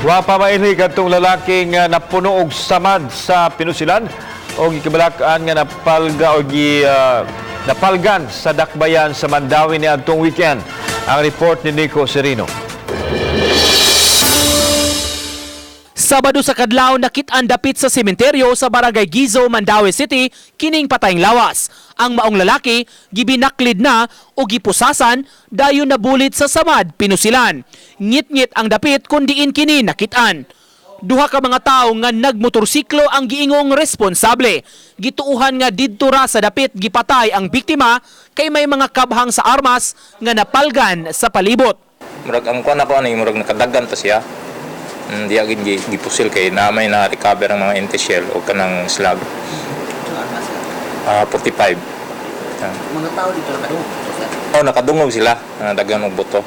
Wa pa mailhi kadtong lalaking napuno og samad sa pinusilan o gikibalak-an nga napalgan sa dakbayan sa Mandawi ni adtong weekend. Ang report ni Nico Serino. Sabado sa kadlaw nakit-an dapit sa sementeryo sa Barangay Gizo, Mandawi City kining patayng lawas. Ang maong lalaki gibinaklid na o gipusasan dayon nabulit sa samad pinusilan. Ngit-ngit ang dapit kun diin kini nakit-an. Duha ka mga tawo nga nagmotorsiklo ang giingong responsable. Gituuhan nga didto ra sa dapit gipatay ang biktima kay may mga kabhang sa armas nga napalgan sa palibot. Murag ang kuan ako ani murag nakadagan ta siya. Di agad gipusil kay na may na-recover ang mga empty shell o kanang slug. 45. Mga tao dito nakadungog. Nakadungog sila. Dagan og boto.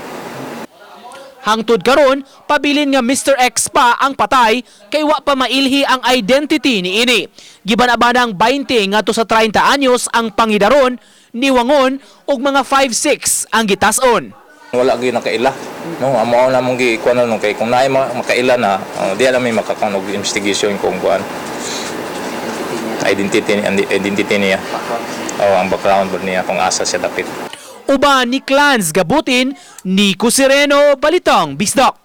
Hangtod karon, pabilin nga Mr. X pa ang patay kay wa pa mailhi ang identity ni ini. Giban-abanang 20 ngadto sa 30 anyos ang pangidaron, niwangon og mga 5'6" ang gitas-on. Wala gyud nakaila. No, amo na mong gikuan nung kay kung naay makaila na, di alam may makakanog investigation kung kuan. Identity niya. Ang background niya kung asa siya dapit. Uban ni Clans Gabutin, Nico Sereno, Balitang Bisdak.